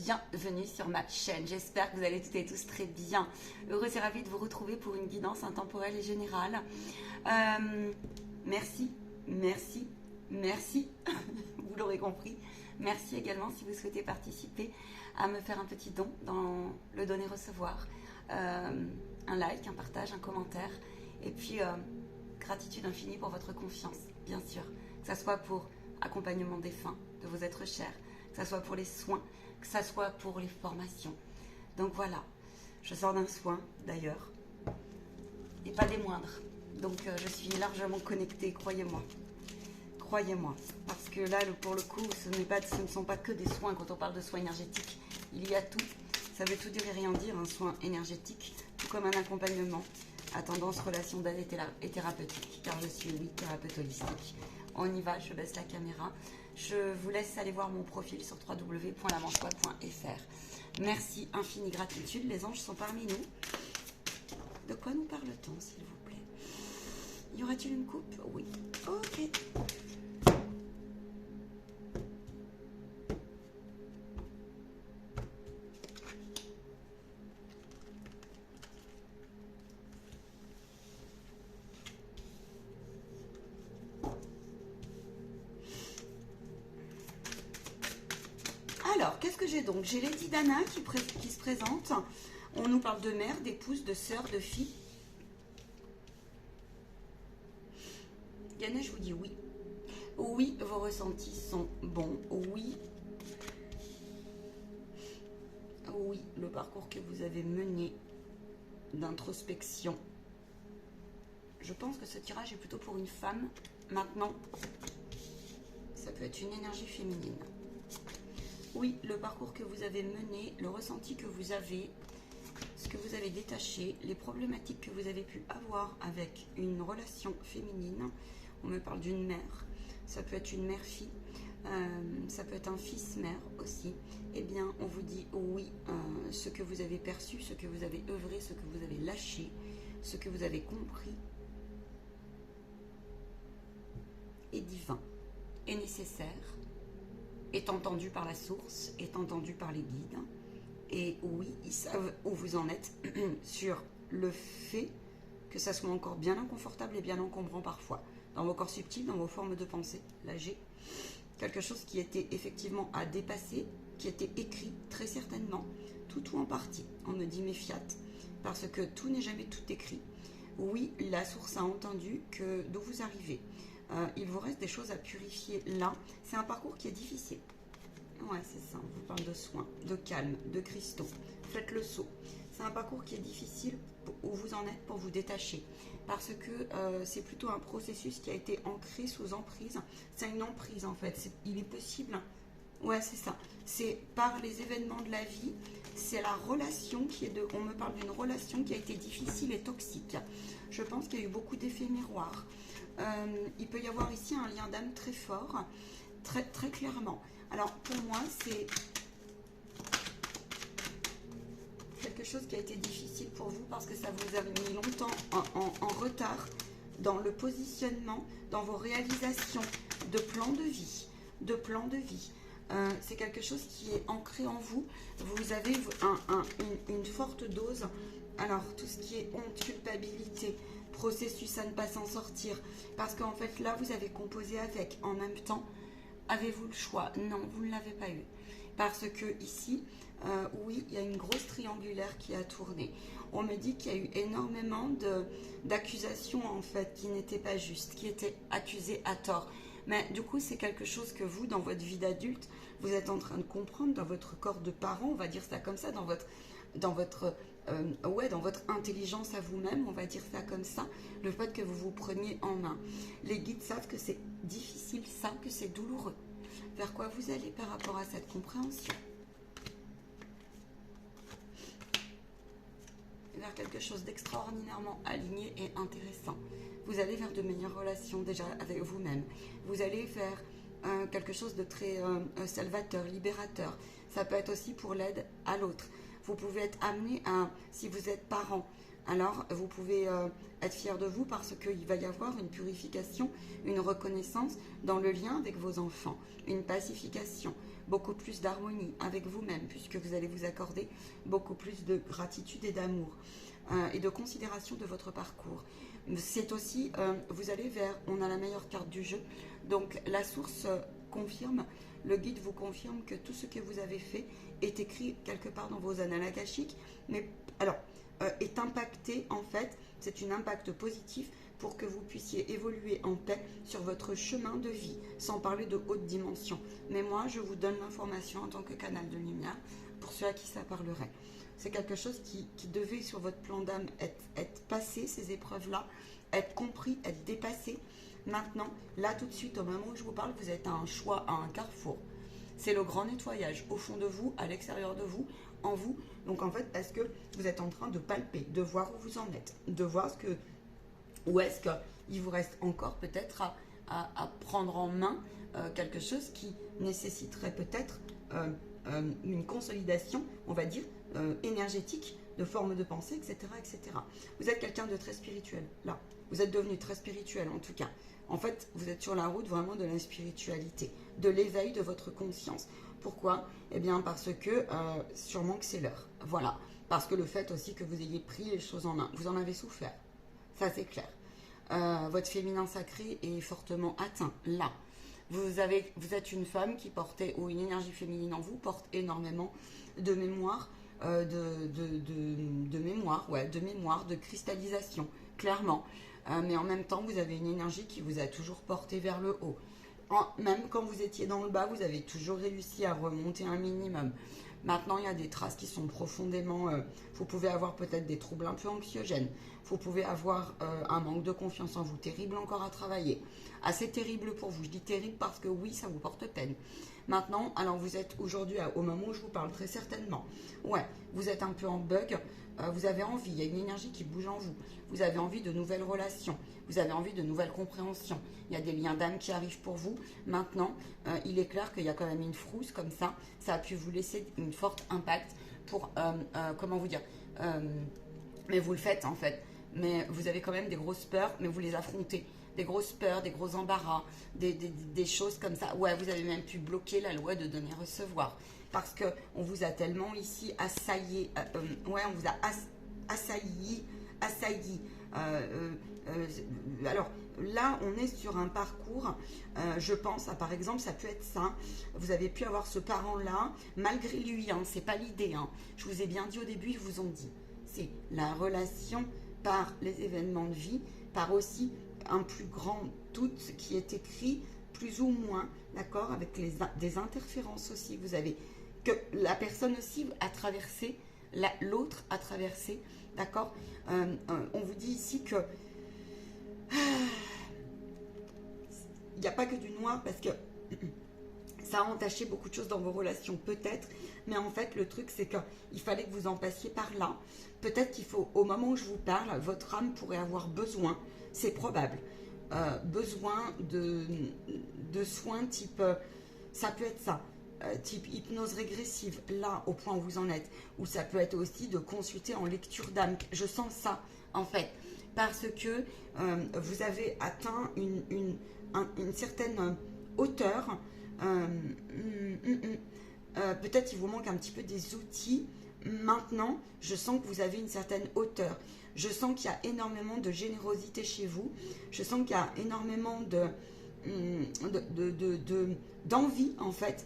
bienvenue sur ma chaîne. J'espère que vous allez toutes et tous très bien. Heureuse et ravie de vous retrouver pour une guidance intemporelle et générale. Merci, merci, merci, vous l'aurez compris. Merci également si vous souhaitez participer à me faire un petit don dans le donner-recevoir. Un like, un partage, un commentaire. Et puis, gratitude infinie pour votre confiance, bien sûr. Que ce soit pour accompagnement défunt de vos êtres chers, que ce soit pour les soins, que ce soit pour les formations. Donc voilà, je sors d'un soin d'ailleurs, et pas des moindres. Donc je suis largement connectée, croyez-moi. Croyez-moi, parce que là, pour le coup, ce ne sont pas que des soins. Quand on parle de soins énergétiques, il y a tout. Ça veut tout dire et rien dire, un soin énergétique, tout comme un accompagnement à tendance relation d'aide et thérapeutique, car je suis, oui, thérapeute holistique. On y va, je baisse la caméra. Je vous laisse aller voir mon profil sur www.lamanchois.fr. Merci, infinie gratitude. Les anges sont parmi nous. De quoi nous parle-t-on, s'il vous plaît? Y aura-t-il une coupe? Oui. Ok. Alors, qu'est-ce que j'ai donc? J'ai Lady Dana qui se présente. On nous parle de mère, d'épouse, de sœur, de fille. Yana, je vous dis oui. Oui, vos ressentis sont bons. Oui. Oui, le parcours que vous avez mené d'introspection. Je pense que ce tirage est plutôt pour une femme. Maintenant, ça peut être une énergie féminine. Oui, le parcours que vous avez mené, le ressenti que vous avez, ce que vous avez détaché, les problématiques que vous avez pu avoir avec une relation féminine. On me parle d'une mère, ça peut être une mère-fille, ça peut être un fils-mère aussi. Eh bien, on vous dit oui, ce que vous avez perçu, ce que vous avez œuvré, ce que vous avez lâché, ce que vous avez compris est divin, est nécessaire, est entendu par la source, est entendu par les guides. Et oui, ils savent où vous en êtes sur le fait que ça soit encore bien inconfortable et bien encombrant parfois. Dans vos corps subtils, dans vos formes de pensée. Là, j'ai quelque chose qui était effectivement à dépasser, qui était écrit très certainement, tout ou en partie. On me dit méfiate, parce que tout n'est jamais tout écrit. Oui, la source a entendu que d'où vous arrivez. Il vous reste des choses à purifier là. C'est un parcours qui est difficile. Ouais, c'est ça. On vous parle de soins, de calme, de cristaux. Faites le saut. C'est un parcours qui est difficile où vous en êtes pour vous détacher. Parce que c'est plutôt un processus qui a été ancré sous emprise. C'est une emprise en fait. Il est possible. Ouais, c'est ça. C'est par les événements de la vie. C'est la relation qui est de... On me parle d'une relation qui a été difficile et toxique. Je pense qu'il y a eu beaucoup d'effets miroirs. Il peut y avoir ici un lien d'âme très fort, très, très clairement. Alors pour moi, c'est quelque chose qui a été difficile pour vous parce que ça vous a mis longtemps en retard dans le positionnement, dans vos réalisations de plans de vie. C'est quelque chose qui est ancré en vous. Vous avez une forte dose. Alors tout ce qui est honte, culpabilité, processus à ne pas s'en sortir, parce qu'en fait là vous avez composé avec en même temps. Avez-vous le choix? Non, vous ne l'avez pas eu, parce que ici oui, il y a une grosse triangulaire qui a tourné. On me dit qu'il y a eu énormément d'accusations en fait qui n'étaient pas justes, qui étaient accusées à tort, mais du coup c'est quelque chose que vous, dans votre vie d'adulte, vous êtes en train de comprendre dans votre corps de parent, on va dire ça comme ça, dans votre intelligence à vous-même, on va dire ça comme ça, le fait que vous vous preniez en main. Les guides savent que c'est difficile, savent que c'est douloureux. Vers quoi vous allez par rapport à cette compréhension? Vers quelque chose d'extraordinairement aligné et intéressant. Vous allez vers de meilleures relations déjà avec vous-même. Vous allez vers quelque chose de très salvateur, libérateur. Ça peut être aussi pour l'aide à l'autre. Vous pouvez être amené à, si vous êtes parent, alors vous pouvez être fier de vous parce qu'il va y avoir une purification, une reconnaissance dans le lien avec vos enfants, une pacification. beaucoup plus d'harmonie avec vous-même, puisque vous allez vous accorder beaucoup plus de gratitude et d'amour et de considération de votre parcours. C'est aussi, vous allez vers, on a la meilleure carte du jeu, donc la source confirme, le guide vous confirme que tout ce que vous avez fait est écrit quelque part dans vos annales akashiques, mais alors est impacté en fait, c'est un impact positif pour que vous puissiez évoluer en paix sur votre chemin de vie, sans parler de haute dimension. Mais moi, je vous donne l'information en tant que canal de lumière pour ceux à qui ça parlerait. C'est quelque chose qui devait sur votre plan d'âme être passé, ces épreuves-là, être compris, être dépassé. Maintenant, là tout de suite, au moment où je vous parle, vous êtes à un choix, à un carrefour. C'est le grand nettoyage au fond de vous, à l'extérieur de vous, en vous. Donc en fait, est-ce que vous êtes en train de palper, de voir où vous en êtes, de voir ce que... Ou est-ce qu'il vous reste encore peut-être à prendre en main quelque chose qui nécessiterait peut-être une consolidation, on va dire, énergétique, de forme de pensée, etc., etc. Vous êtes quelqu'un de très spirituel, là. Vous êtes devenu très spirituel, en tout cas. En fait, vous êtes sur la route vraiment de la spiritualité, de l'éveil de votre conscience. Pourquoi? Eh bien, parce que sûrement que c'est l'heure. Voilà. Parce que le fait aussi que vous ayez pris les choses en main, vous en avez souffert. Ça, c'est clair. Votre féminin sacré est fortement atteint, là. Vous êtes une femme qui portait, ou une énergie féminine en vous, porte énormément de mémoire, de mémoire, de cristallisation, clairement. Mais en même temps, vous avez une énergie qui vous a toujours porté vers le haut. Même quand vous étiez dans le bas, vous avez toujours réussi à remonter un minimum. Maintenant, il y a des traces qui sont profondément... vous pouvez avoir peut-être des troubles un peu anxiogènes. Vous pouvez avoir un manque de confiance en vous, terrible encore à travailler. Assez terrible pour vous. Je dis terrible parce que oui, ça vous porte peine. Maintenant, alors vous êtes aujourd'hui, au moment où je vous parle, très certainement. Ouais, vous êtes un peu en bug. Vous avez envie, il y a une énergie qui bouge en vous. Vous avez envie de nouvelles relations. Vous avez envie de nouvelles compréhensions. Il y a des liens d'âme qui arrivent pour vous. Maintenant, il est clair qu'il y a quand même une frousse comme ça. Ça a pu vous laisser une forte impact pour, comment vous dire, mais vous le faites en fait. Mais vous avez quand même des grosses peurs, mais vous les affrontez. Des grosses peurs, des gros embarras, des choses comme ça. Ouais, vous avez même pu bloquer la loi de donner-recevoir. Parce qu'on vous a tellement ici assailli. Ouais, on vous a assailli. Alors là, on est sur un parcours, je pense, par exemple, ça peut être ça. Vous avez pu avoir ce parent-là, malgré lui, hein, c'est pas l'idée. Hein. Je vous ai bien dit au début, ils vous ont dit. C'est la relation par les événements de vie, par aussi un plus grand tout qui est écrit, plus ou moins, d'accord, avec des interférences aussi. Vous avez que la personne aussi a traversé, l'autre a traversé, d'accord. On vous dit ici que il n'y a pas que du noir parce que ça a entaché beaucoup de choses dans vos relations, peut-être, mais en fait, le truc, c'est qu'il fallait que vous en passiez par là. Peut-être qu'il faut, au moment où je vous parle, votre âme pourrait avoir besoin, c'est probable, besoin de soins type, ça peut être ça, type hypnose régressive, là, au point où vous en êtes, ou ça peut être aussi de consulter en lecture d'âme. Je sens ça, en fait, parce que vous avez atteint une certaine hauteur. Peut-être il vous manque un petit peu des outils. Maintenant, je sens que vous avez une certaine hauteur. Je sens qu'il y a énormément de générosité chez vous. Je sens qu'il y a énormément d'envie, en fait,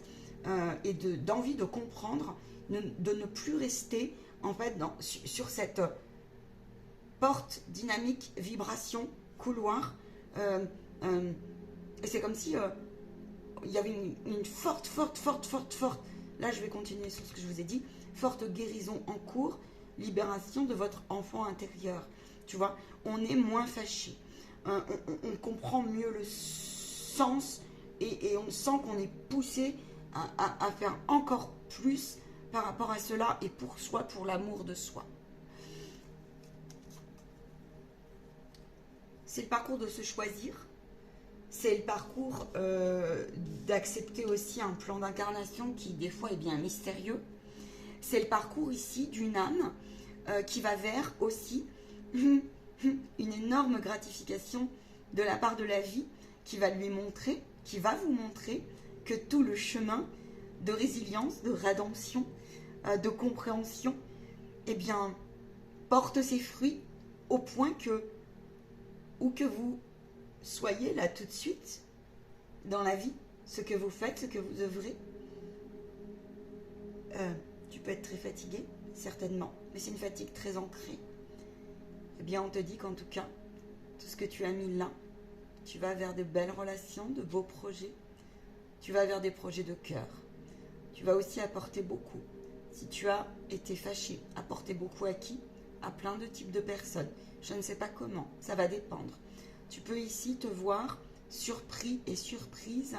et d'envie de comprendre, de ne plus rester, en fait, sur cette porte dynamique, vibration, couloir. Et c'est comme si... il y avait une forte, là je vais continuer sur ce que je vous ai dit, forte guérison en cours, libération de votre enfant intérieur. Tu vois, on est moins fâché, on comprend mieux le sens et on sent qu'on est poussé à faire encore plus par rapport à cela et pour soi, pour l'amour de soi. C'est le parcours de se choisir. C'est le parcours d'accepter aussi un plan d'incarnation qui des fois est bien mystérieux. C'est le parcours ici d'une âme qui va vers aussi une énorme gratification de la part de la vie qui va lui montrer, qui va vous montrer que tout le chemin de résilience, de rédemption, de compréhension, eh bien, porte ses fruits au point que, où que vous soyez là tout de suite, dans la vie, ce que vous faites, ce que vous œuvrez, tu peux être très fatigué, certainement, mais c'est une fatigue très ancrée. Eh bien, on te dit qu'en tout cas, tout ce que tu as mis là, tu vas vers de belles relations, de beaux projets, tu vas vers des projets de cœur. Tu vas aussi apporter beaucoup. Si tu as été fâché, apporter beaucoup à qui? À plein de types de personnes. Je ne sais pas comment, ça va dépendre. Tu peux ici te voir surpris et surprise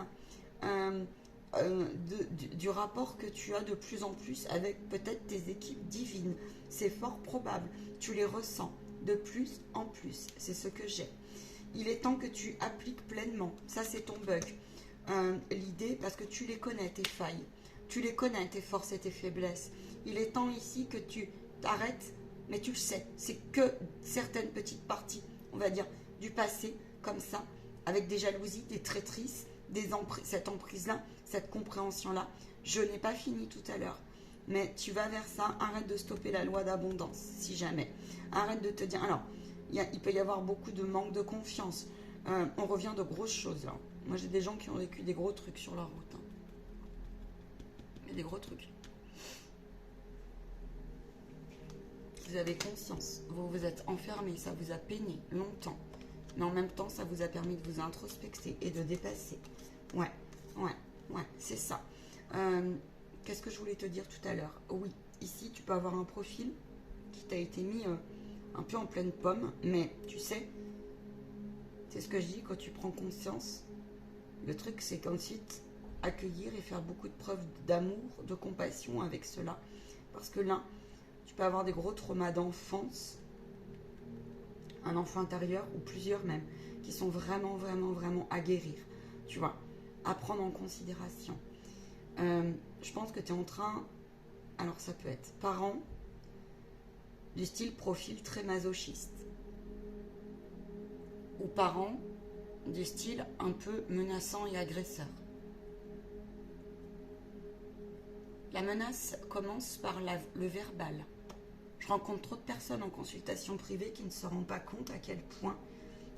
du rapport que tu as de plus en plus avec peut-être tes équipes divines. C'est fort probable. Tu les ressens de plus en plus. C'est ce que j'ai. Il est temps que tu appliques pleinement. Ça, c'est ton bug. L'idée, parce que tu les connais, tes failles. Tu les connais, tes forces et tes faiblesses. Il est temps ici que tu t'arrêtes, mais tu le sais. C'est que certaines petites parties, on va dire, du passé, comme ça, avec des jalousies, des traîtrises, cette emprise-là, cette compréhension-là. Je n'ai pas fini tout à l'heure. Mais tu vas vers ça. Arrête de stopper la loi d'abondance, si jamais. Arrête de te dire... Alors, il peut y avoir beaucoup de manque de confiance. On revient de grosses choses, là. Moi, j'ai des gens qui ont vécu des gros trucs sur leur route. Hein. Mais des gros trucs. Vous avez conscience. Vous vous êtes enfermé. Ça vous a peiné longtemps. Mais en même temps, ça vous a permis de vous introspecter et de dépasser. Ouais, c'est ça. Qu'est-ce que je voulais te dire tout à l'heure? Oui, ici, tu peux avoir un profil qui t'a été mis un peu en pleine pomme. Mais tu sais, c'est ce que je dis quand tu prends conscience. Le truc, c'est qu'ensuite, accueillir et faire beaucoup de preuves d'amour, de compassion avec cela. Parce que là, tu peux avoir des gros traumas d'enfance, un enfant intérieur ou plusieurs même, qui sont vraiment, vraiment, vraiment à guérir. Tu vois, à prendre en considération. Je pense que tu es en train... Alors, ça peut être parent du style profil très masochiste. Ou parent du style un peu menaçant et agresseur. La menace commence par le verbal. Je rencontre trop de personnes en consultation privée qui ne se rendent pas compte à quel point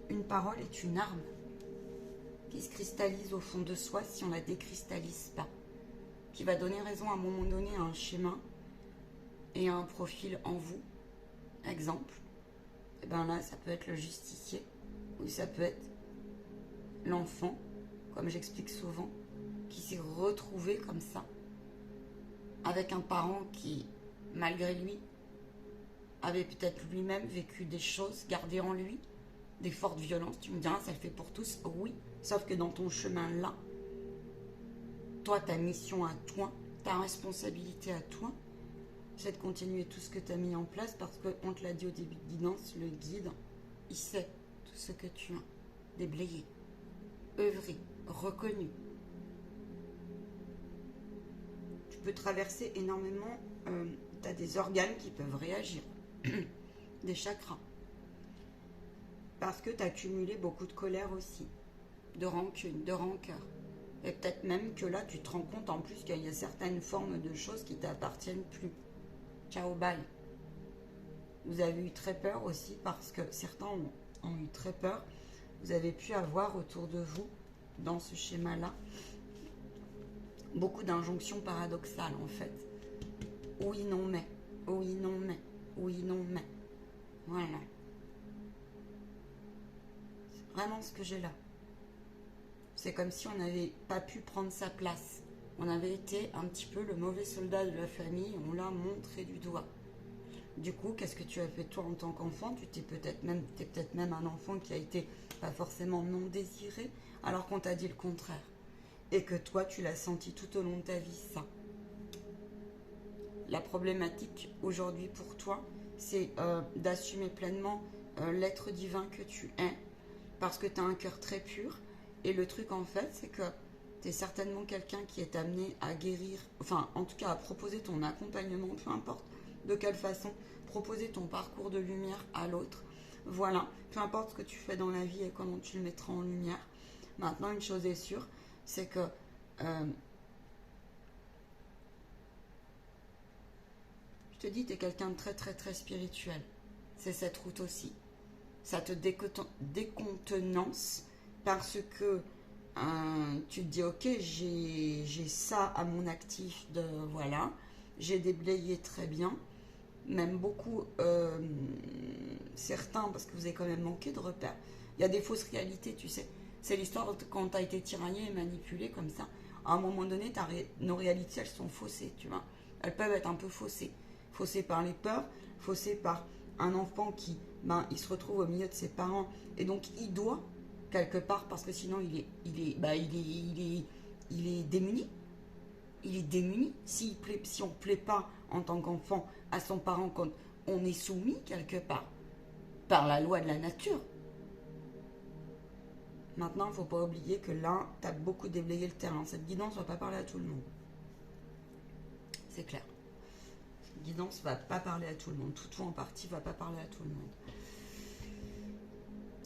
une parole est une arme qui se cristallise au fond de soi si on ne la décristallise pas, qui va donner raison à un moment donné à un schéma et à un profil en vous. Exemple, et bien là ça peut être le justicier ou ça peut être l'enfant, comme j'explique souvent, qui s'est retrouvé comme ça, avec un parent qui, malgré lui, avait peut-être lui-même vécu des choses, gardé en lui, des fortes violences. Tu me diras, ça le fait pour tous. Oui, sauf que dans ton chemin là, toi, ta mission à toi, ta responsabilité à toi, c'est de continuer tout ce que tu as mis en place parce qu'on te l'a dit au début de guidance, le guide, il sait tout ce que tu as déblayé, œuvré, reconnu. Tu peux traverser énormément, tu as des organes qui peuvent réagir, des chakras. Parce que tu as accumulé beaucoup de colère aussi, de rancune, de rancœur. Et peut-être même que là, tu te rends compte en plus qu'il y a certaines formes de choses qui ne t'appartiennent plus. Ciao, bye. Vous avez eu très peur aussi parce que certains ont eu très peur. Vous avez pu avoir autour de vous, dans ce schéma-là, beaucoup d'injonctions paradoxales en fait. Oui, non, mais. Oui, non, mais. Oui, non, mais. Voilà. C'est vraiment ce que j'ai là. C'est comme si on n'avait pas pu prendre sa place. On avait été un petit peu le mauvais soldat de la famille, on l'a montré du doigt. Du coup, qu'est-ce que tu as fait toi en tant qu'enfant? Tu t'es peut-être même un enfant qui a été pas forcément non désiré, alors qu'on t'a dit le contraire. Et que toi, tu l'as senti tout au long de ta vie, ça. La problématique aujourd'hui pour toi, c'est d'assumer pleinement l'être divin que tu es, parce que tu as un cœur très pur. Et le truc en fait, c'est que tu es certainement quelqu'un qui est amené à guérir, enfin en tout cas à proposer ton accompagnement, peu importe de quelle façon, proposer ton parcours de lumière à l'autre. Voilà, peu importe ce que tu fais dans la vie et comment tu le mettras en lumière. Maintenant, une chose est sûre, c'est que te dis, tu es quelqu'un de très très très spirituel. C'est cette route aussi. Ça te décontenance parce que tu te dis, ok, j'ai ça à mon actif, de voilà, j'ai déblayé très bien, même beaucoup, certains, parce que vous avez quand même manqué de repères. Il y a des fausses réalités, tu sais. C'est l'histoire de quand tu as été tiraillé et manipulé comme ça. À un moment donné, nos réalités, elles sont faussées, tu vois. Elles peuvent être un peu faussées. Faussées par les peurs, faussées par un enfant qui, il se retrouve au milieu de ses parents et donc il doit quelque part, parce que sinon il est démuni. Il est démuni. Si on ne plaît pas en tant qu'enfant à son parent, quand on est soumis quelque part par la loi de la nature. Maintenant, il ne faut pas oublier que là, tu as beaucoup déblayé le terrain. Cette guidance ne va pas parler à tout le monde. C'est clair. Cette guidance ne va pas parler à tout le monde. Tout en partie ne va pas parler à tout le monde.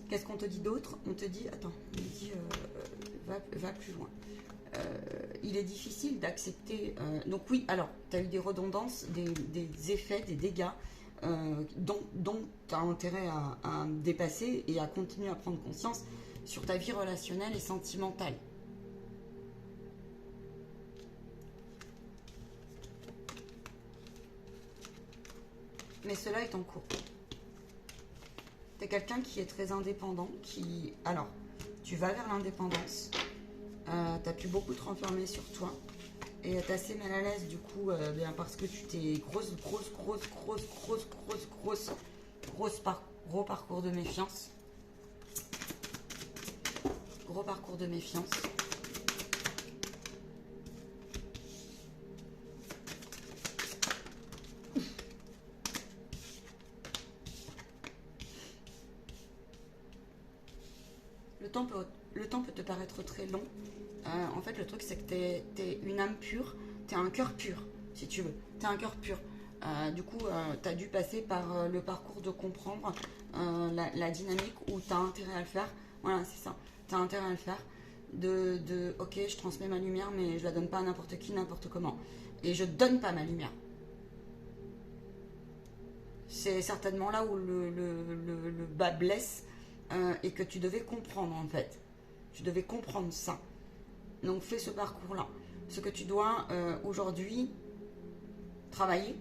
Qu'est-ce qu'on te dit d'autre? On te dit, attends, on me dit, va plus loin. Il est difficile d'accepter... donc oui, alors, tu as eu des redondances, des effets, des dégâts dont tu as intérêt à dépasser et à continuer à prendre conscience sur ta vie relationnelle et sentimentale. Mais cela est en cours. Tu es quelqu'un qui est très indépendant, alors, tu vas vers l'indépendance. Tu as pu beaucoup te renfermer sur toi. Et tu es assez mal à l'aise du coup, parce que tu t'es gros parcours de méfiance. Gros parcours de méfiance. Le temps peut te paraître très long. En fait, le truc, c'est que t'es une âme pure, t'es un cœur pur, si tu veux. T'es un cœur pur. Du coup, t'as dû passer par le parcours de comprendre la dynamique où t'as intérêt à le faire. Voilà, c'est ça. T'as intérêt à le faire. Ok, je transmets ma lumière, mais je la donne pas à n'importe qui, n'importe comment. Et je donne pas ma lumière. C'est certainement là où le bas blesse et que tu devais comprendre, en fait. Tu devais comprendre ça. Donc fais ce parcours-là. Ce que tu dois aujourd'hui travailler,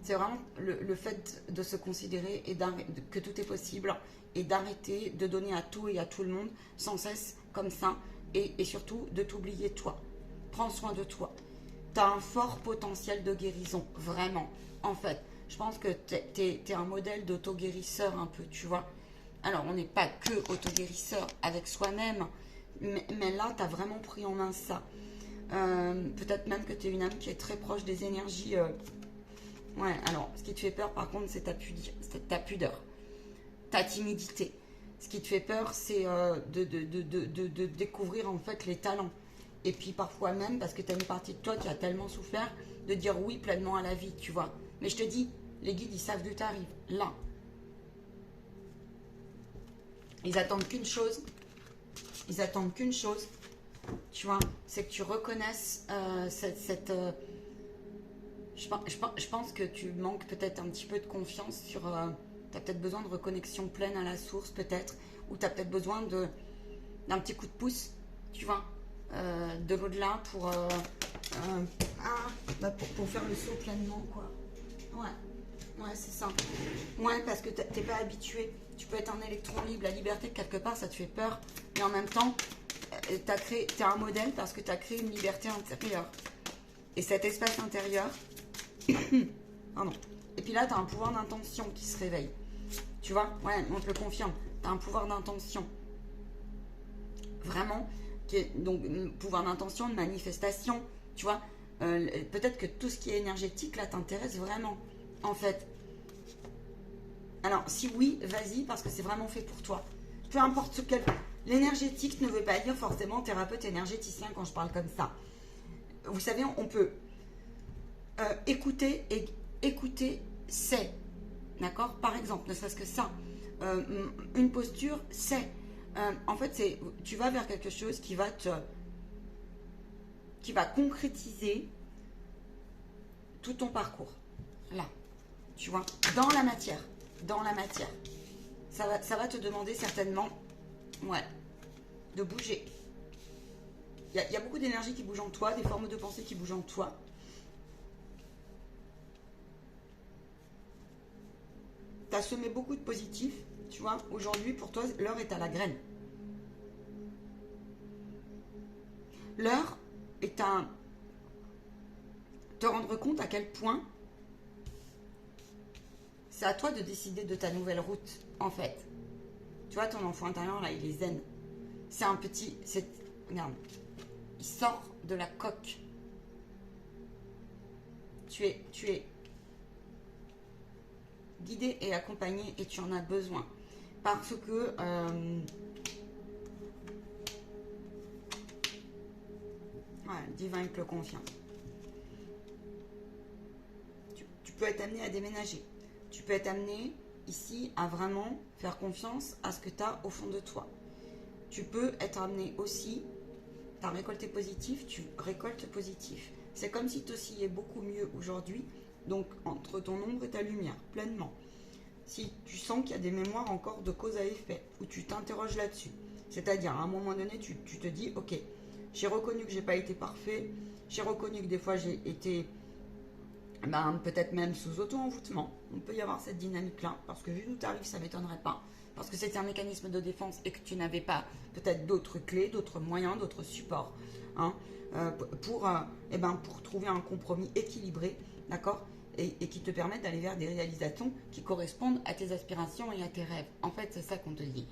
c'est vraiment le fait de se considérer et que tout est possible et d'arrêter de donner à tout et à tout le monde sans cesse comme ça et surtout de t'oublier toi. Prends soin de toi. Tu as un fort potentiel de guérison, vraiment. En fait, je pense que t'es un modèle d'auto-guérisseur un peu, tu vois. Alors, on n'est pas que auto-guérisseur avec soi-même, mais là, tu as vraiment pris en main ça. Peut-être même que tu es une âme qui est très proche des énergies. Ouais, alors, ce qui te fait peur, par contre, c'est ta pudeur, ta timidité. Ce qui te fait peur, c'est de découvrir, en fait, les talents. Et puis, parfois même, parce que tu as une partie de toi qui a tellement souffert, de dire oui pleinement à la vie, tu vois. Mais je te dis, les guides, ils savent d'où tu arrives. Là. Ils attendent qu'une chose. Tu vois, c'est que tu reconnaisses je pense que tu manques peut-être un petit peu de confiance sur... tu as peut-être besoin de reconnexion pleine à la source, peut-être. Ou tu as peut-être besoin d'un petit coup de pouce, tu vois, de l'au-delà pour faire le saut pleinement, quoi. Ouais, c'est ça. Ouais, parce que t'es pas habitué. Tu peux être un électron libre. La liberté, quelque part, ça te fait peur. Mais en même temps, t'es un modèle parce que tu as créé une liberté intérieure. Et cet espace intérieur... Pardon. Et puis là, tu as un pouvoir d'intention qui se réveille. Tu vois? Ouais, on te le confirme. Tu as un pouvoir d'intention. Vraiment. Donc, pouvoir d'intention, de manifestation. Tu vois? Peut-être que tout ce qui est énergétique, là, t'intéresse vraiment. En fait. Alors, si oui, vas-y, parce que c'est vraiment fait pour toi. Peu importe ce qu'elle... L'énergétique ne veut pas dire forcément thérapeute énergéticien quand je parle comme ça. Vous savez, on peut écouter, c'est. D'accord? Par exemple, ne serait-ce que ça. Une posture, c'est. En fait, tu vas vers quelque chose qui va concrétiser tout ton parcours. Là, tu vois, dans la matière. Dans la matière. Ça va te demander certainement, ouais, de bouger. Il y a beaucoup d'énergie qui bouge en toi, des formes de pensée qui bougent en toi. Tu as semé beaucoup de positifs, tu vois. Aujourd'hui, pour toi, l'heure est à la graine. L'heure est à te rendre compte à quel point c'est à toi de décider de ta nouvelle route, en fait. Tu vois, ton enfant intérieur, là, il est zen. C'est un petit... Regarde. Il sort de la coque. Tu es guidé et accompagné et tu en as besoin. Parce que... le divin, il te le confirme. Tu peux être amené à déménager. Tu peux être amené ici à vraiment faire confiance à ce que tu as au fond de toi. Tu peux être amené aussi, tu as récolté positif, tu récoltes positif. C'est comme si tu oscillais beaucoup mieux aujourd'hui, donc entre ton ombre et ta lumière, pleinement. Si tu sens qu'il y a des mémoires encore de cause à effet, où tu t'interroges là-dessus, c'est-à-dire à un moment donné, tu te dis, ok, j'ai reconnu que j'ai pas été parfait, j'ai reconnu que des fois j'ai été... peut-être même sous auto-envoûtement. On peut y avoir cette dynamique-là, parce que vu d'où tu arrives, ça ne m'étonnerait pas. Parce que c'était un mécanisme de défense et que tu n'avais pas peut-être d'autres clés, d'autres moyens, d'autres supports hein, pour trouver un compromis équilibré, d'accord, et qui te permette d'aller vers des réalisations qui correspondent à tes aspirations et à tes rêves. En fait, c'est ça qu'on te dit.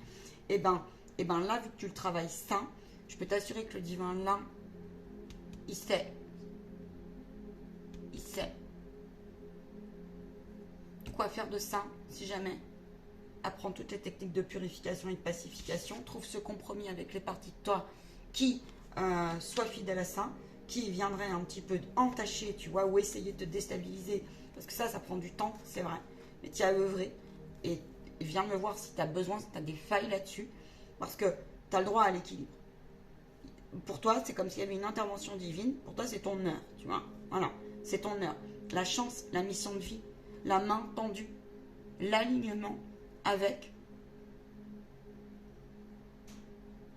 Et là, vu que tu le travailles ça, je peux t'assurer que le divin, là, il sait. Il sait quoi faire de ça, si jamais. Apprends toutes les techniques de purification et de pacification. Trouve ce compromis avec les parties de toi qui soient fidèles à ça, qui viendraient un petit peu entacher, tu vois, ou essayer de te déstabiliser. Parce que ça prend du temps, c'est vrai. Mais tu as œuvré. Et viens me voir si tu as besoin, si tu as des failles là-dessus. Parce que tu as le droit à l'équilibre. Pour toi, c'est comme s'il y avait une intervention divine. Pour toi, c'est ton heure, tu vois. Voilà, c'est ton heure. La chance, la mission de vie, la main tendue, l'alignement avec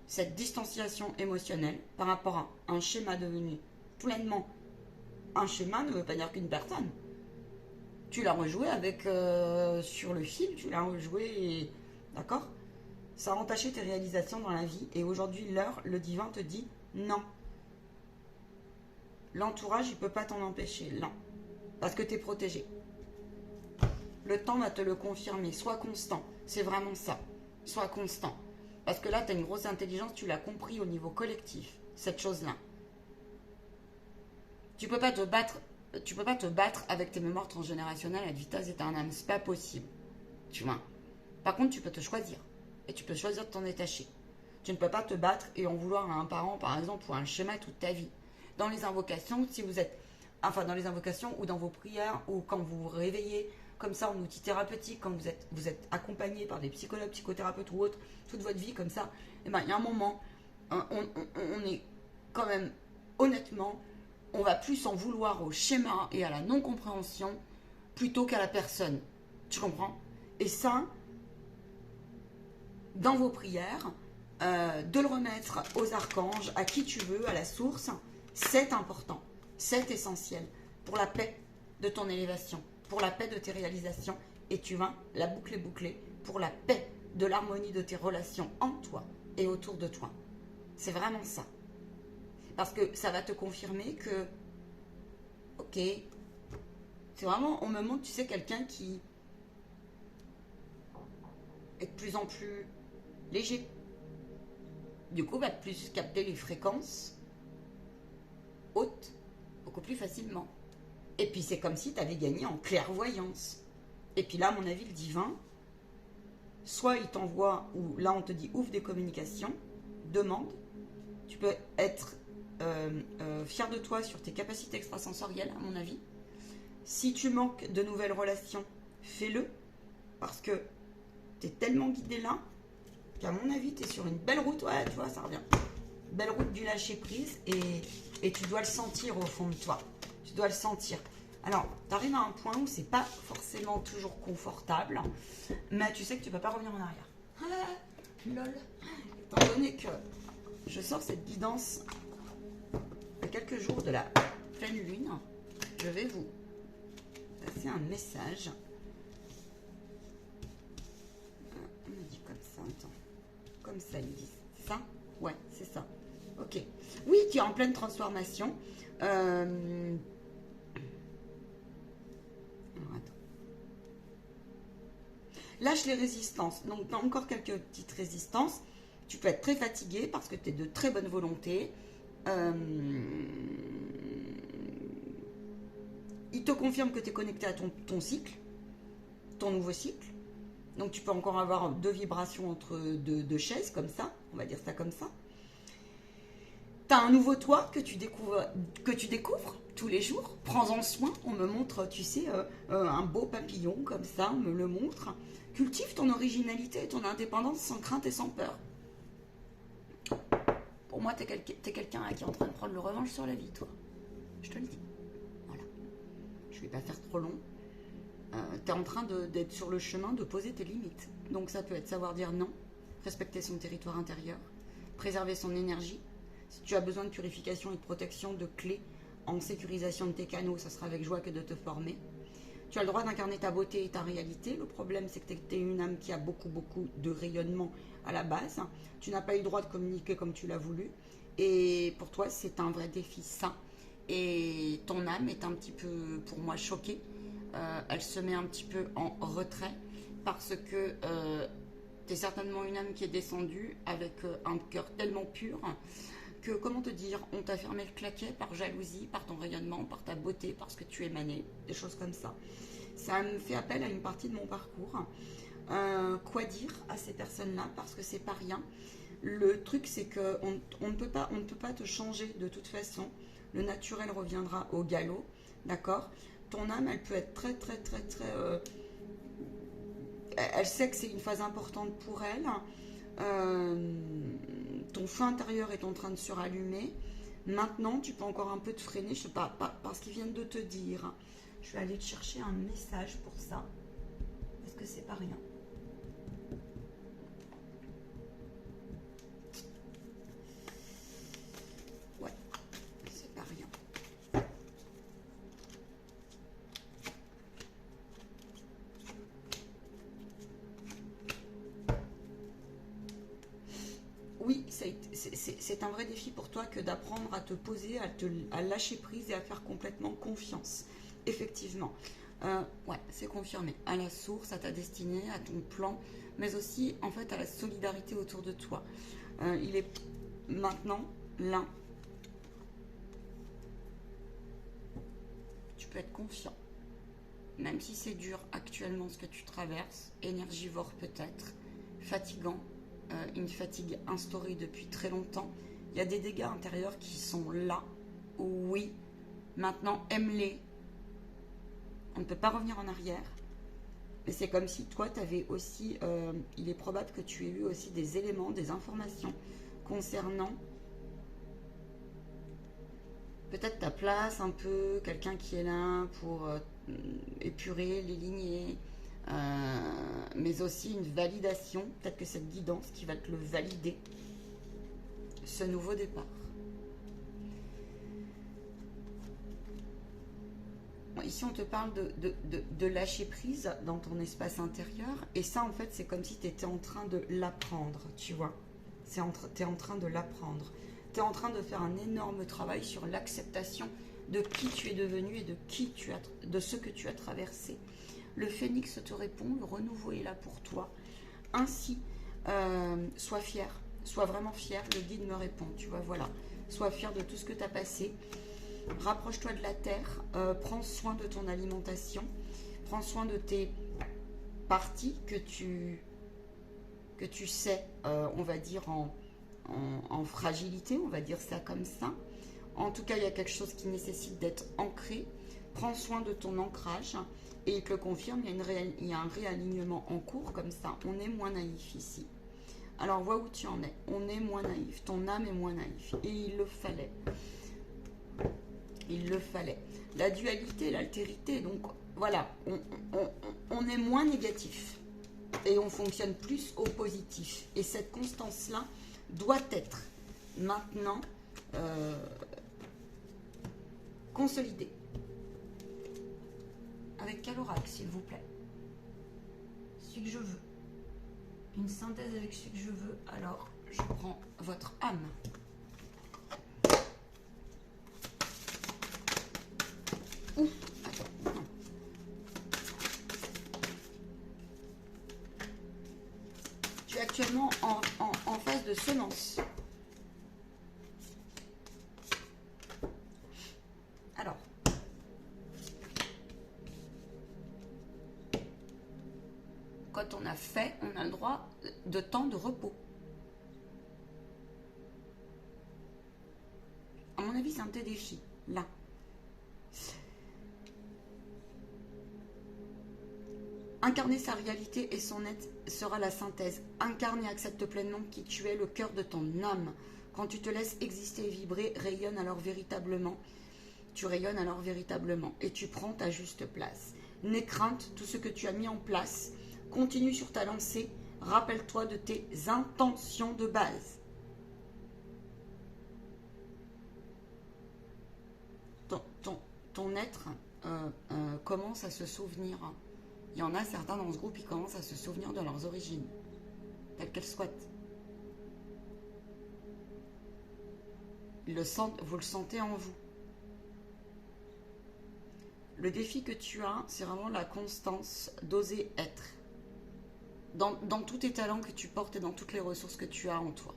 cette distanciation émotionnelle par rapport à un schéma devenu pleinement un schéma ne veut pas dire qu'une personne. Tu l'as rejoué avec sur le fil, tu l'as rejoué, d'accord. Ça a entaché tes réalisations dans la vie et aujourd'hui l'heure, le divin te dit non. L'entourage, il ne peut pas t'en empêcher, non. Parce que tu es protégé. Le temps va te le confirmer. Sois constant. C'est vraiment ça. Sois constant. Parce que là, tu as une grosse intelligence. Tu l'as compris au niveau collectif. Cette chose-là. Tu peux pas te battre. Tu peux pas te battre avec tes mémoires transgénérationnelles à vitesse éternelle. C'est pas possible. Tu vois. Par contre, tu peux te choisir. Et tu peux choisir de t'en détacher. Tu ne peux pas te battre et en vouloir à un parent, par exemple, ou à un schéma toute ta vie. Dans les invocations, si vous êtes... Enfin, dans les invocations ou dans vos prières ou quand vous vous réveillez... Comme ça, en outil thérapeutique, quand vous êtes accompagné par des psychologues, psychothérapeutes ou autres, toute votre vie comme ça, il y a un moment, on est quand même, honnêtement, on va plus en vouloir au schéma et à la non-compréhension plutôt qu'à la personne. Tu comprends? Et ça, dans vos prières, de le remettre aux archanges, à qui tu veux, à la source, c'est important, c'est essentiel pour la paix de ton élévation. Pour la paix de tes réalisations, et tu vas la boucle est bouclée pour la paix de l'harmonie de tes relations en toi et autour de toi. C'est vraiment ça. Parce que ça va te confirmer que, ok, c'est vraiment, on me montre, tu sais, quelqu'un qui est de plus en plus léger. Du coup, va plus capter les fréquences hautes beaucoup plus facilement. Et puis c'est comme si tu avais gagné en clairvoyance. Et puis là, à mon avis, le divin, soit il t'envoie, ou là on te dit ouvre des communications, demande. Tu peux être fier de toi sur tes capacités extrasensorielles, à mon avis. Si tu manques de nouvelles relations, fais-le. Parce que tu es tellement guidé là, qu'à mon avis, tu es sur une belle route. Ouais, tu vois, ça revient. Belle route du lâcher prise et tu dois le sentir au fond de toi. Tu dois le sentir. Alors, tu arrives à un point où c'est pas forcément toujours confortable, mais tu sais que tu peux pas revenir en arrière. Ah, lol. Étant donné que je sors cette guidance à quelques jours de la pleine lune, je vais vous passer un message. On me dit comme ça, attends. Comme ça, ils disent. C'est ça? Ouais, c'est ça. Ok. Oui, tu es en pleine transformation. Alors, attends. Lâche les résistances. Donc, tu as encore quelques petites résistances. Tu peux être très fatigué parce que tu es de très bonne volonté. Il te confirme que tu es connecté à ton cycle, ton nouveau cycle. Donc, tu peux encore avoir deux vibrations entre deux chaises, comme ça. On va dire ça comme ça. Tu as un nouveau toi que tu découvres tous les jours. Prends-en soin. On me montre, tu sais, un beau papillon comme ça. On me le montre. Cultive ton originalité et ton indépendance sans crainte et sans peur. Pour moi, t'es quelqu'un qui est en train de prendre le revanche sur la vie, toi. Je te le dis. Voilà. Je vais pas faire trop long. T'es en train d'être sur le chemin de poser tes limites. Donc ça peut être savoir dire non, respecter son territoire intérieur, préserver son énergie. Si tu as besoin de purification et de protection, de clés en sécurisation de tes canaux, ça sera avec joie que de te former. Tu as le droit d'incarner ta beauté et ta réalité. Le problème, c'est que tu es une âme qui a beaucoup de rayonnement à la base. Tu n'as pas eu le droit de communiquer comme tu l'as voulu. Et pour toi, c'est un vrai défi, ça. Et ton âme est un petit peu, pour moi, choquée. Elle se met un petit peu en retrait parce que tu es certainement une âme qui est descendue avec un cœur tellement pur que, comment te dire, on t'a fermé le claquet par jalousie, par ton rayonnement, par ta beauté, parce que tu émanais, des choses comme ça. Ça me fait appel à une partie de mon parcours. Quoi dire à ces personnes-là, parce que c'est pas rien. Le truc, c'est qu'on ne peut pas te changer de toute façon. Le naturel reviendra au galop, d'accord? Ton âme, elle peut être très elle sait que c'est une phase importante pour elle. Ton feu intérieur est en train de se rallumer. Maintenant, tu peux encore un peu te freiner, je sais pas parce qu'ils viennent de te dire. Je vais aller te chercher un message pour ça, parce que c'est pas rien. Ouais, c'est pas rien. Oui, c'est un vrai défi pour toi que d'apprendre à te poser, à lâcher prise et à faire complètement confiance. Effectivement. Ouais, c'est confirmé. À la source, à ta destinée, à ton plan, mais aussi en fait à la solidarité autour de toi. Il est maintenant là. Tu peux être confiant. Même si c'est dur actuellement ce que tu traverses, énergivore peut-être, fatigant, une fatigue instaurée depuis très longtemps. Il y a des dégâts intérieurs qui sont là. Oui, maintenant aime-les. On ne peut pas revenir en arrière. Mais c'est comme si toi, tu avais aussi... il est probable que tu aies eu aussi des éléments, des informations concernant peut-être ta place un peu, quelqu'un qui est là pour épurer les lignées, mais aussi une validation, peut-être que cette guidance qui va te le valider, ce nouveau départ. Ici, on te parle de lâcher prise dans ton espace intérieur. Et ça, en fait, c'est comme si tu étais en train de l'apprendre, tu vois. Tu es en train de l'apprendre. Tu es en train de faire un énorme travail sur l'acceptation de qui tu es devenu et de ce que tu as traversé. Le phénix te répond, le renouveau est là pour toi. Ainsi, sois fier, sois vraiment fier. Le guide me répond, tu vois, voilà. Sois fier de tout ce que tu as passé. Rapproche-toi de la terre, prends soin de ton alimentation, prends soin de tes parties que tu sais, on va dire en fragilité, on va dire ça comme ça. En tout cas, il y a quelque chose qui nécessite d'être ancré. Prends soin de ton ancrage et il te le confirme, il y a un réalignement en cours comme ça. On est moins naïf ici. Alors, vois où tu en es. On est moins naïf. Ton âme est moins naïf. Et il le fallait. Il le fallait. La dualité, l'altérité, donc voilà, on est moins négatif et on fonctionne plus au positif. Et cette constance-là doit être maintenant consolidée. Avec quel oracle, s'il vous plaît? Celui que je veux. Une synthèse avec celui que je veux. Alors, je prends votre âme. Ouh, attends, non. Tu es actuellement en phase de semence. Alors, quand on a fait, on a le droit de temps de repos. À mon avis, c'est un de tes défis, là. Incarner sa réalité et son être sera la synthèse. Incarne et accepte pleinement qui tu es, le cœur de ton âme. Quand tu te laisses exister et vibrer, rayonne alors véritablement. Tu rayonnes alors véritablement et tu prends ta juste place. N'aie crainte, tout ce que tu as mis en place. Continue sur ta lancée. Rappelle-toi de tes intentions de base. Ton être commence à se souvenir. Il y en a certains dans ce groupe qui commencent à se souvenir de leurs origines, telles qu'elles soient. Vous le sentez en vous. Le défi que tu as, c'est vraiment la constance d'oser être. Dans tous tes talents que tu portes et dans toutes les ressources que tu as en toi.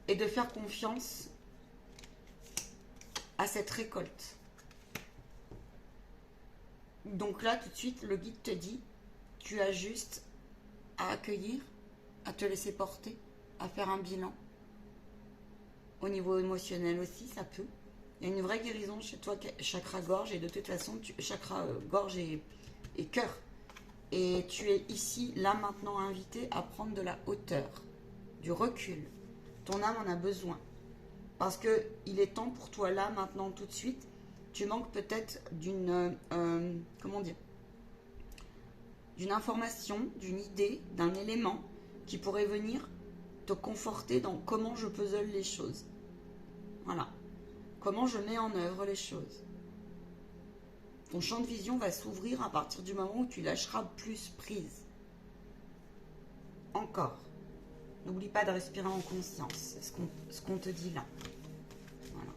Et de faire confiance à cette récolte. Donc là, tout de suite, le guide te dit, tu as juste à accueillir, à te laisser porter, à faire un bilan. Au niveau émotionnel aussi, ça peut. Il y a une vraie guérison chez toi, chakra-gorge, et de toute façon, chakra-gorge et cœur. Et tu es ici, là, maintenant, invité à prendre de la hauteur, du recul. Ton âme en a besoin. Parce qu'il est temps pour toi, là, maintenant, tout de suite. Tu manques peut-être d'une, comment dire, d'une information, d'une idée, d'un élément qui pourrait venir te conforter dans comment je puzzle les choses. Voilà. Comment je mets en œuvre les choses. Ton champ de vision va s'ouvrir à partir du moment où tu lâcheras plus prise. Encore. N'oublie pas de respirer en conscience. C'est ce qu'on te dit là. Voilà.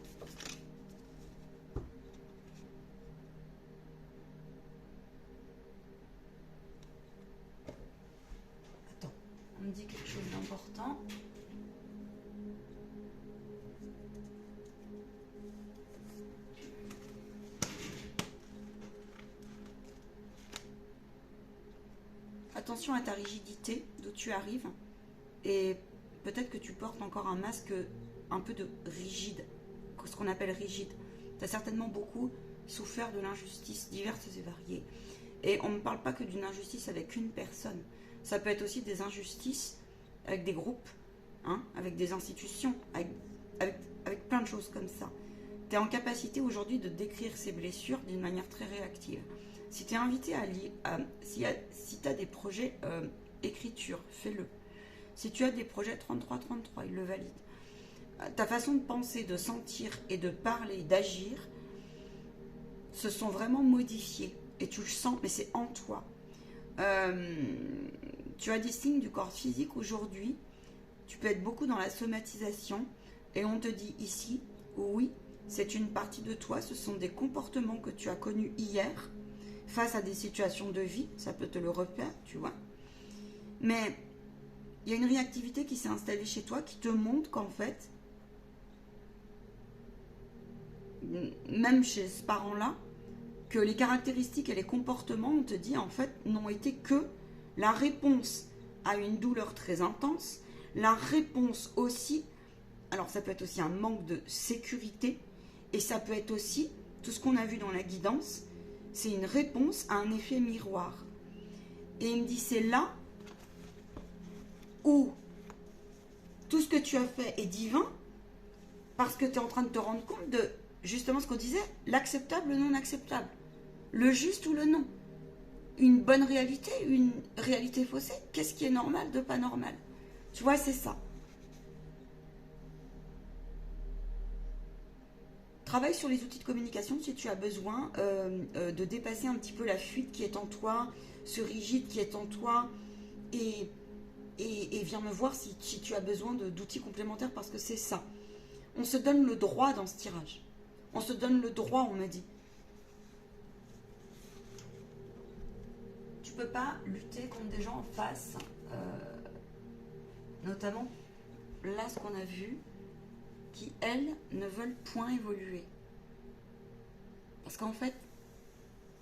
Attends, on me dit quelque chose d'important. Attention à ta rigidité, d'où tu arrives. Et peut-être que tu portes encore un masque un peu de rigide, ce qu'on appelle rigide. Tu as certainement beaucoup souffert de l'injustice diverses et variées. Et on ne parle pas que d'une injustice avec une personne. Ça peut être aussi des injustices avec des groupes, hein, avec des institutions, avec plein de choses comme ça. Tu es en capacité aujourd'hui de décrire ces blessures d'une manière très réactive. Si tu es invité à lire, si tu as des projets écriture, fais-le. Si tu as des projets 33-33, il le valide. Ta façon de penser, de sentir et de parler, d'agir, se sont vraiment modifiées. Et tu le sens, mais c'est en toi. Tu as des signes du corps physique aujourd'hui. Tu peux être beaucoup dans la somatisation. Et on te dit ici, oui, c'est une partie de toi. Ce sont des comportements que tu as connus hier face à des situations de vie. Ça peut te le refaire, tu vois. Mais il y a une réactivité qui s'est installée chez toi qui te montre qu'en fait, même chez ce parent-là, que les caractéristiques et les comportements, on te dit, en fait, n'ont été que la réponse à une douleur très intense, la réponse aussi, alors ça peut être aussi un manque de sécurité, et ça peut être aussi, tout ce qu'on a vu dans la guidance, c'est une réponse à un effet miroir. Et il me dit, c'est là où tout ce que tu as fait est divin, Parce que tu es en train de te rendre compte de, justement ce qu'on disait, l'acceptable, le non acceptable. Le juste ou le non. Une bonne réalité, une réalité faussée. Qu'est-ce qui est normal de pas normal? Tu vois, c'est ça. Travaille sur les outils de communication si tu as besoin de dépasser un petit peu la fuite qui est en toi, ce rigide qui est en toi, et, et viens me voir si tu as besoin d'outils complémentaires parce que c'est ça. On se donne le droit dans ce tirage. On se donne le droit, on me dit. Tu peux pas lutter contre des gens en face, notamment là ce qu'on a vu, qui elles ne veulent point évoluer. Parce qu'en fait,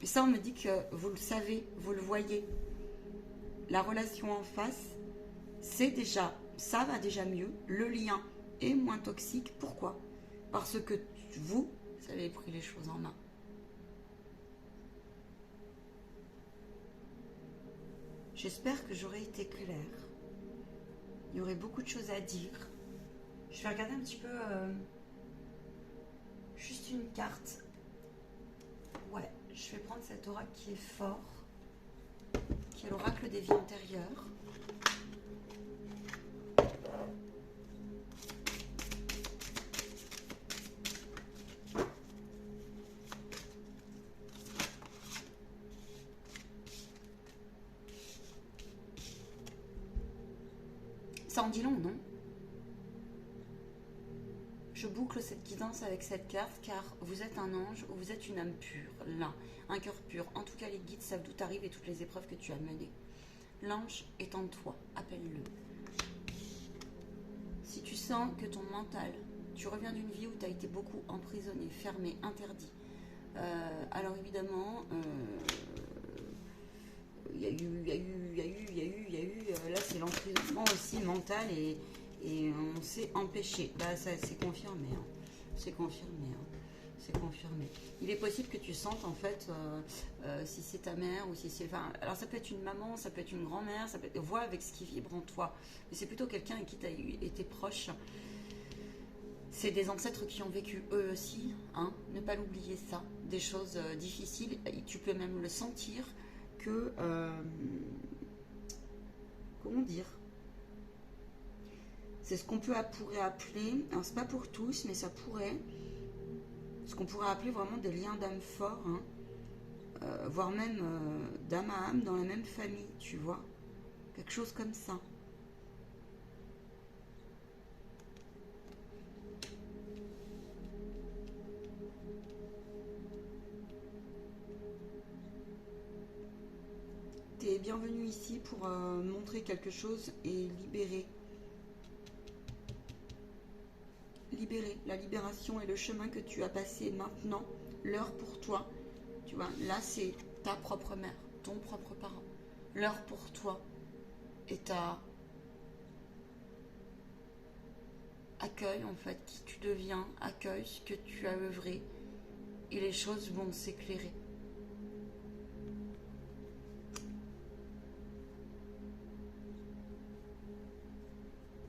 et ça on me dit que vous le savez, vous le voyez, la relation en face, c'est déjà, ça va déjà mieux, le lien est moins toxique. Pourquoi? Parce que vous avez pris les choses en main. J'espère que j'aurai été claire. Il y aurait beaucoup de choses à dire. Je vais regarder un petit peu juste une carte. Ouais, je vais prendre cet oracle qui est fort, qui est l'oracle des vies antérieures. Ça en dit long, non? Je boucle cette guidance avec cette carte car vous êtes un ange ou vous êtes une âme pure, là, un cœur pur. En tout cas, les guides savent d'où t'arrives et toutes les épreuves que tu as menées. L'ange est en toi, appelle-le. Si tu sens que ton mental, tu reviens d'une vie où tu as été beaucoup emprisonné, fermé, interdit, alors évidemment, il y a eu, là c'est l'emprisonnement aussi mental et on s'est empêché. Là, ça c'est confirmé. Hein. C'est confirmé. Hein. C'est confirmé. Il est possible que tu sentes en fait, si c'est ta mère ou si c'est. Enfin, alors ça peut être une maman, ça peut être une grand-mère, ça peut être. Vois avec ce qui vibre en toi. Mais c'est plutôt quelqu'un avec qui tu as été proche. C'est des ancêtres qui ont vécu eux aussi. Hein. Ne pas l'oublier, ça. Des choses difficiles. Et tu peux même le sentir que. Comment dire? C'est ce qu'on pourrait appeler, alors c'est pas pour tous, mais ça pourrait, ce qu'on pourrait appeler vraiment des liens d'âme forts, hein, voire même d'âme à âme dans la même famille, tu vois, quelque chose comme ça. T'es bienvenue ici pour montrer quelque chose et libérer. Libérer, la libération et le chemin que tu as passé maintenant, l'heure pour toi. Tu vois, là c'est ta propre mère, ton propre parent. L'heure pour toi et ta accueil en fait qui tu deviens, accueille ce que tu as œuvré et les choses vont s'éclairer.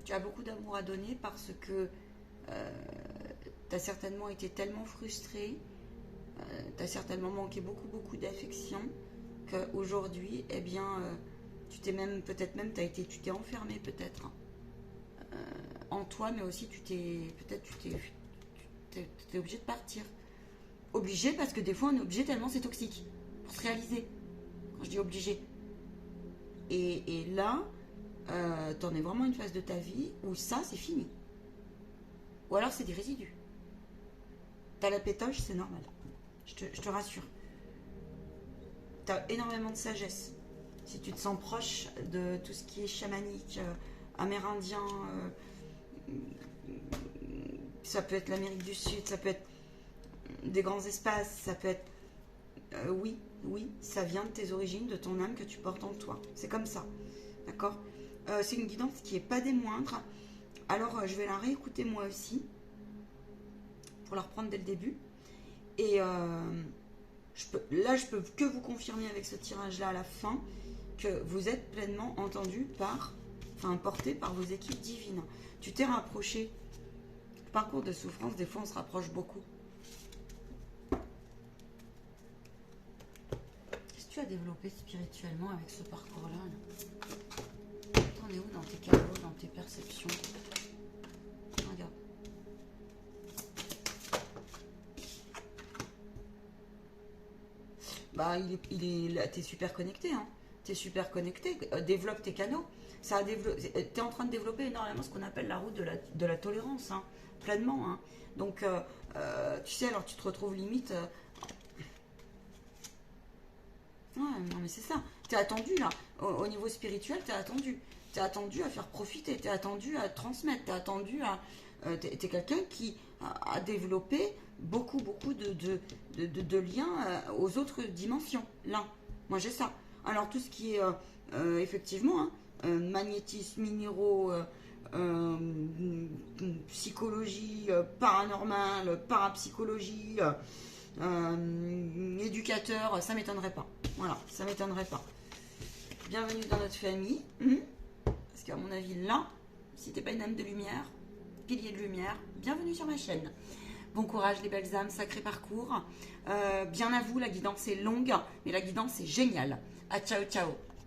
Tu as beaucoup d'amour à donner parce que tu as certainement été tellement frustré, tu as certainement manqué beaucoup d'affection qu'aujourd'hui, eh bien, tu t'es même, peut-être même, tu t'es enfermé peut-être en toi, mais aussi tu t'es obligé de partir. Obligé parce que des fois on est obligé tellement c'est toxique pour se réaliser. Quand je dis obligé. Et là, t'en es vraiment une phase de ta vie où ça c'est fini. Ou alors c'est des résidus. T'as la pétoche, c'est normal. Je te rassure. T'as énormément de sagesse. Si tu te sens proche de tout ce qui est chamanique, amérindien, ça peut être l'Amérique du Sud, ça peut être des grands espaces, ça peut être... oui, ça vient de tes origines, de ton âme que tu portes en toi. C'est comme ça. D'accord? C'est une guidance qui n'est pas des moindres. Alors, je vais la réécouter moi aussi, pour la reprendre dès le début. Et je peux que vous confirmer avec ce tirage-là à la fin que vous êtes pleinement entendu porté par vos équipes divines. Tu t'es rapproché, parcours de souffrance, des fois on se rapproche beaucoup. Qu'est-ce que tu as développé spirituellement avec ce parcours-là T'en es où dans tes cadeaux, dans tes perceptions? Regarde. Bah, t'es super connecté, hein. T'es super connecté. Développe tes canaux. T'es en train de développer énormément ce qu'on appelle la route de la tolérance, hein, pleinement. Hein. Donc, tu sais, alors tu te retrouves limite. Ouais, non, mais c'est ça. T'es attendu, là. Au niveau spirituel, t'es attendu. T'es attendu à faire profiter. T'es attendu à transmettre. T'es attendu à. T'es quelqu'un qui a développé beaucoup de liens aux autres dimensions. Là, moi j'ai ça. Alors tout ce qui est effectivement magnétisme, minéraux, psychologie, paranormal, parapsychologie, éducateur, ça m'étonnerait pas. Voilà, ça m'étonnerait pas. Bienvenue dans notre famille. Parce qu'à mon avis, là, si t'es pas une âme de lumière, pilier de lumière, bienvenue sur ma chaîne. Bon courage les belles âmes, sacré parcours. Bien à vous, la guidance est longue, mais la guidance est géniale. À ciao ciao.